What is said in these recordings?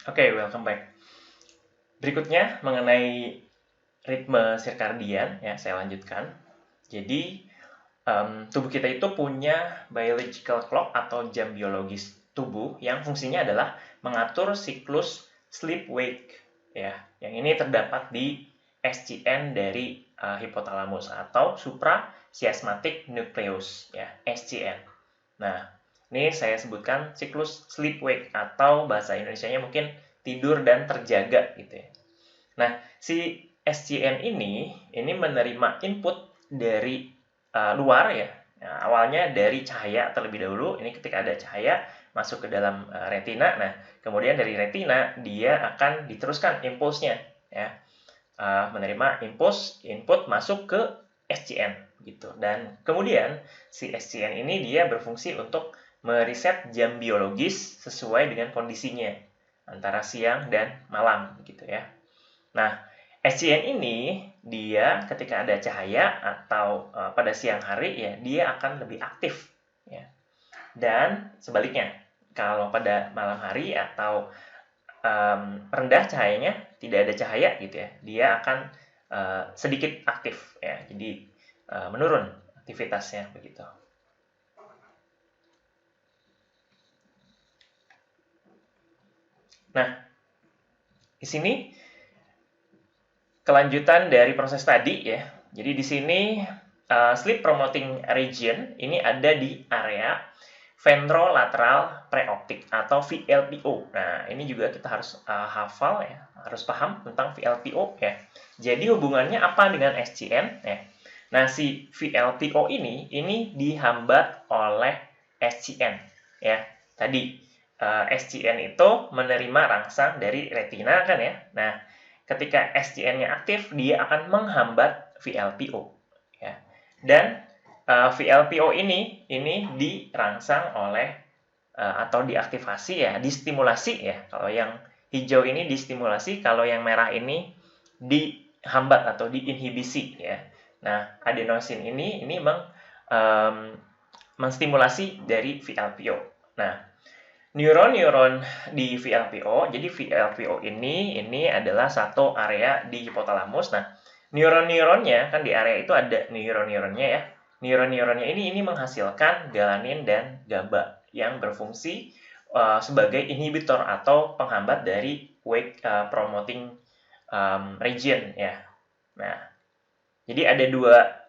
Oke, welcome back. Berikutnya mengenai ritme sirkadian, ya saya lanjutkan. Jadi tubuh kita itu punya biological clock atau jam biologis tubuh yang fungsinya adalah mengatur siklus sleep wake, ya. Yang ini terdapat di SCN dari hipotalamus atau suprachiasmatic nucleus, ya, SCN. Nah, ini saya sebutkan siklus sleep wake atau bahasa Indonesianya mungkin tidur dan terjaga gitu ya. Nah, si SCN ini menerima input dari luar ya. Nah, awalnya dari cahaya terlebih dahulu. Ini ketika ada cahaya masuk ke dalam retina. Nah, kemudian dari retina dia akan diteruskan impulsnya ya. Menerima input masuk ke SCN gitu. Dan kemudian si SCN ini dia berfungsi untuk meriset jam biologis sesuai dengan kondisinya antara siang dan malam gitu ya. Nah, SCN ini dia ketika ada cahaya atau pada siang hari ya dia akan lebih aktif ya. Dan sebaliknya, kalau pada malam hari atau rendah cahayanya, tidak ada cahaya gitu ya, dia akan sedikit aktif ya. Jadi menurun aktivitasnya begitu. Nah, di sini kelanjutan dari proses tadi ya. Jadi di sini sleep promoting region ini ada di area ventrolateral preoptic atau VLPO. Nah, ini juga kita harus hafal ya, harus paham tentang VLPO ya. Jadi hubungannya apa dengan SCN ya? Nah, si VLPO ini dihambat oleh SCN ya. Tadi SCN itu menerima rangsang dari retina kan ya. Nah, ketika SCN-nya aktif, dia akan menghambat VLPO ya. Dan VLPO ini dirangsang oleh atau diaktifasi ya, distimulasi ya. Kalau yang hijau ini distimulasi, kalau yang merah ini dihambat atau diinhibisi ya. Nah, adenosin ini menstimulasi dari VLPO. Nah, neuron-neuron di VLPO, jadi VLPO ini adalah satu area di hipotalamus. Nah, neuron-neuronnya kan di area itu ada neuron-neuronnya ya. Neuron-neuronnya ini menghasilkan galanin dan GABA yang berfungsi sebagai inhibitor atau penghambat dari wake promoting region ya. Nah, jadi ada dua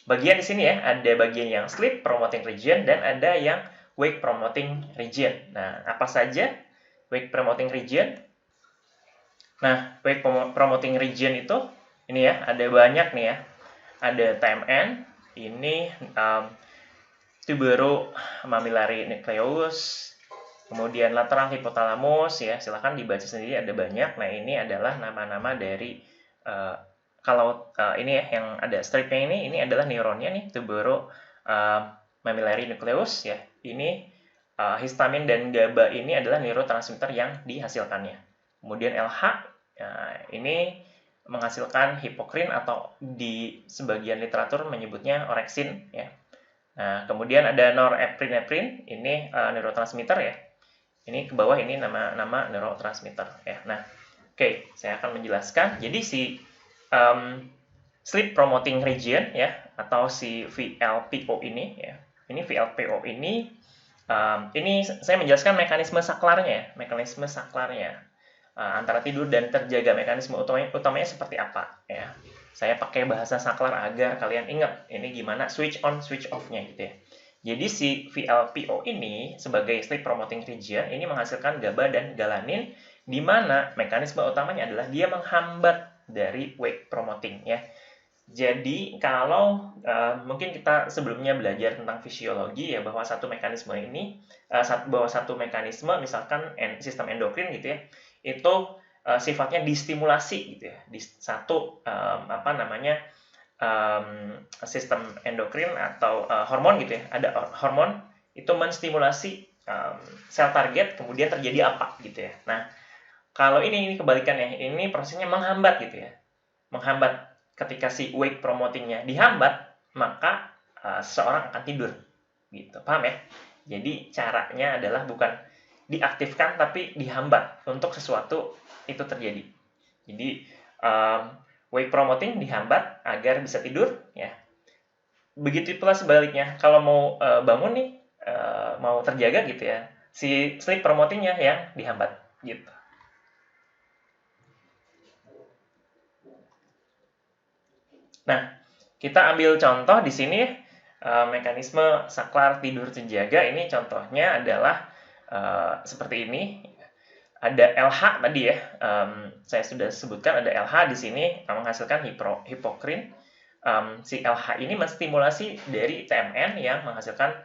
bagian di sini ya, ada bagian yang sleep promoting region dan ada yang wake promoting region. Nah, apa saja wake promoting region? Nah, wake promoting region itu ini ya, ada banyak nih ya. Ada TMN, ini tuberomamillary nucleus, kemudian lateral hypothalamus ya, silahkan dibaca sendiri, ada banyak. Nah, ini adalah nama-nama dari kalau ini ya yang ada stripnya ini adalah neuronnya nih, tuberomamillary nucleus ya. Ini histamin dan GABA ini adalah neurotransmitter yang dihasilkannya. Kemudian LH ini menghasilkan hipokrin atau di sebagian literatur menyebutnya oreksin ya. Nah, kemudian ada norepinephrine, ini neurotransmitter ya. Ini ke bawah ini nama neurotransmitter ya. Nah, oke, saya akan menjelaskan. Jadi si sleep promoting region ya atau si VLPO ini ya. Ini VLPO ini saya menjelaskan mekanisme saklarnya antara tidur dan terjaga, mekanisme utamanya seperti apa ya. Saya pakai bahasa saklar agar kalian ingat ini gimana switch on switch off-nya gitu ya. Jadi si VLPO ini sebagai sleep promoting region ini menghasilkan GABA dan galanin, di mana mekanisme utamanya adalah dia menghambat dari wake promoting ya. Jadi kalau mungkin kita sebelumnya belajar tentang fisiologi ya, bahwa satu mekanisme misalkan sistem endokrin gitu ya, itu sifatnya distimulasi gitu ya. Di satu sistem endokrin atau hormon gitu ya, ada hormon itu menstimulasi sel target, kemudian terjadi apa gitu ya. Nah, kalau ini kebalikannya, ini prosesnya menghambat gitu ya, menghambat. Ketika si wake promotingnya dihambat, maka seseorang akan tidur gitu, paham ya? Jadi caranya adalah bukan diaktifkan tapi dihambat untuk sesuatu itu terjadi. Jadi wake promoting dihambat agar bisa tidur, ya. Begitu pula sebaliknya, kalau mau bangun nih, mau terjaga gitu ya, si sleep promotingnya yang dihambat gitu. Nah, kita ambil contoh di sini mekanisme saklar tidur terjaga. Ini contohnya adalah seperti ini. Ada LH tadi ya, saya sudah sebutkan ada LH di sini menghasilkan hipokrin. Si LH ini menstimulasi dari TMN yang menghasilkan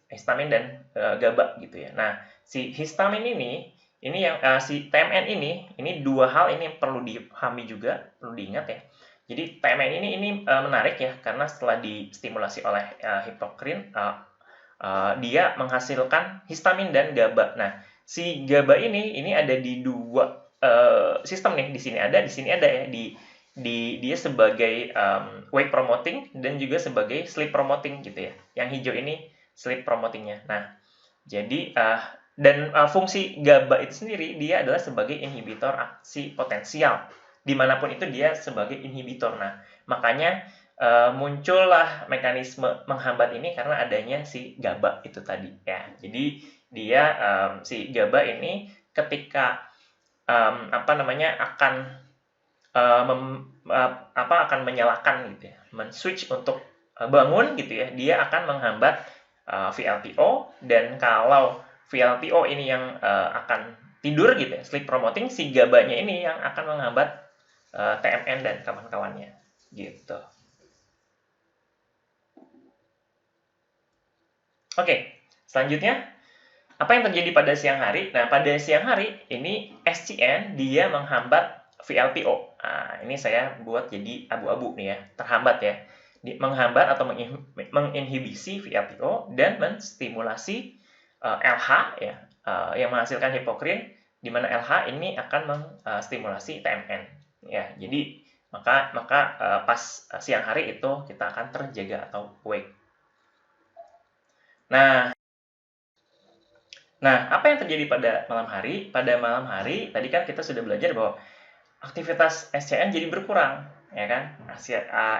histamin dan GABA gitu ya. Nah, si histamin ini yang si TMN ini dua hal ini perlu dipahami juga, perlu diingat ya. Jadi TMN ini menarik ya, karena setelah distimulasi oleh hipokrin, dia menghasilkan histamin dan GABA. Nah, si GABA ini ada di dua sistem nih, di sini ada ya, dia sebagai wake promoting dan juga sebagai sleep promoting gitu ya. Yang hijau ini sleep promotingnya. Nah, jadi fungsi GABA itu sendiri dia adalah sebagai inhibitor aksi potensial. Dimanapun itu dia sebagai inhibitor. Nah, makanya muncullah mekanisme menghambat ini karena adanya si GABA itu tadi ya. Jadi dia si GABA ini ketika akan menyalakan gitu ya, men-switch untuk bangun gitu ya, dia akan menghambat VLTO, dan kalau VLTO ini yang akan tidur gitu ya, sleep promoting, si GABA-nya ini yang akan menghambat TMN dan kawan-kawannya gitu. Oke, selanjutnya apa yang terjadi pada siang hari? Nah, pada siang hari ini SCN dia menghambat VLTO. Nah, ini saya buat jadi abu-abu nih ya, terhambat ya. Menghambat atau menginhibisi VLTO dan menstimulasi LH ya, yang menghasilkan hipokrin, di mana LH ini akan menstimulasi TMN. Ya, jadi maka pas siang hari itu kita akan terjaga atau awake. Nah, apa yang terjadi pada malam hari? Pada malam hari tadi kan kita sudah belajar bahwa aktivitas SCN jadi berkurang, ya kan?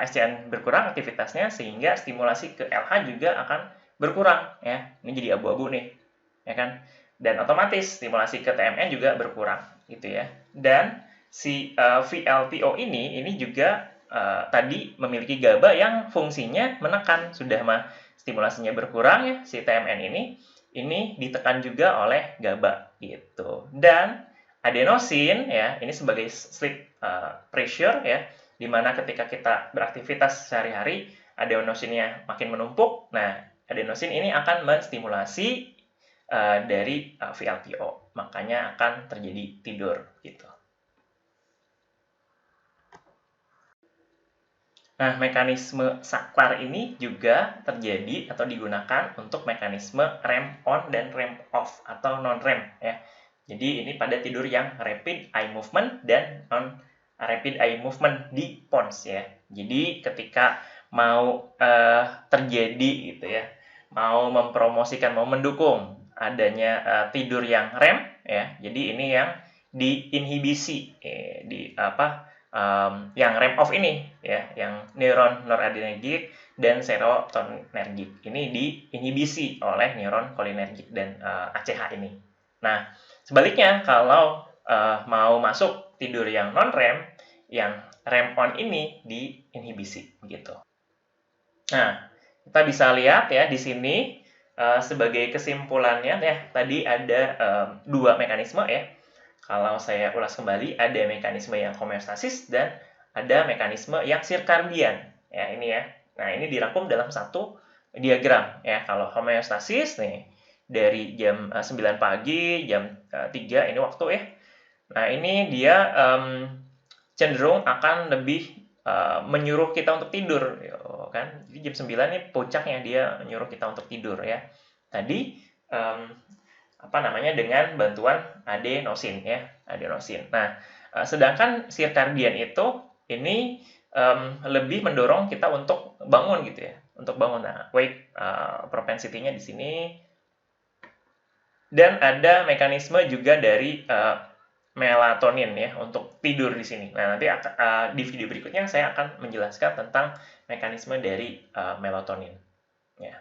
SCN berkurang aktivitasnya sehingga stimulasi ke LH juga akan berkurang, ya. Ini jadi abu-abu nih, ya kan? Dan otomatis stimulasi ke TMN juga berkurang, gitu ya. Dan si VLTO ini juga tadi memiliki GABA yang fungsinya menekan. Sudah mah stimulasinya berkurang ya, si TMN ini ditekan juga oleh GABA gitu. Dan adenosin ya, ini sebagai sleep pressure ya, di mana ketika kita beraktivitas sehari-hari adenosinnya makin menumpuk. Nah, adenosin ini akan menstimulasi dari VLTO, makanya akan terjadi tidur gitu. Nah, mekanisme saklar ini juga terjadi atau digunakan untuk mekanisme REM on dan REM off atau non-REM ya. Jadi ini pada tidur yang rapid eye movement dan non rapid eye movement di PONS ya. Jadi ketika mau terjadi gitu ya, mau mempromosikan, mau mendukung adanya tidur yang REM ya. Jadi ini yang diinhibisi yang REM off ini ya, yang neuron noradrenergic dan serotonergic ini diinhibisi oleh neuron kolinergic dan ACH ini. Nah, sebaliknya kalau mau masuk tidur yang non REM, yang REM on ini diinhibisi gitu. Nah, kita bisa lihat ya di sini sebagai kesimpulannya ya, tadi ada dua mekanisme ya. Kalau saya ulas kembali, ada mekanisme yang homeostasis dan ada mekanisme yang sirkadian. Ya, ini ya. Nah, ini dirangkum dalam satu diagram ya. Kalau homeostasis nih dari jam 9 pagi, jam 3 ini waktu ya. Nah, ini dia cenderung akan lebih menyuruh kita untuk tidur kan. Jadi jam 9 nih puncaknya dia menyuruh kita untuk tidur ya. Tadi dengan bantuan adenosin ya, adenosin. Nah, sedangkan sirkadian itu ini lebih mendorong kita untuk bangun gitu ya, untuk bangun. Nah, wake propensity-nya di sini Dan ada mekanisme juga dari melatonin ya untuk tidur di sini. Nah, nanti di video berikutnya saya akan menjelaskan tentang mekanisme dari melatonin. Ya.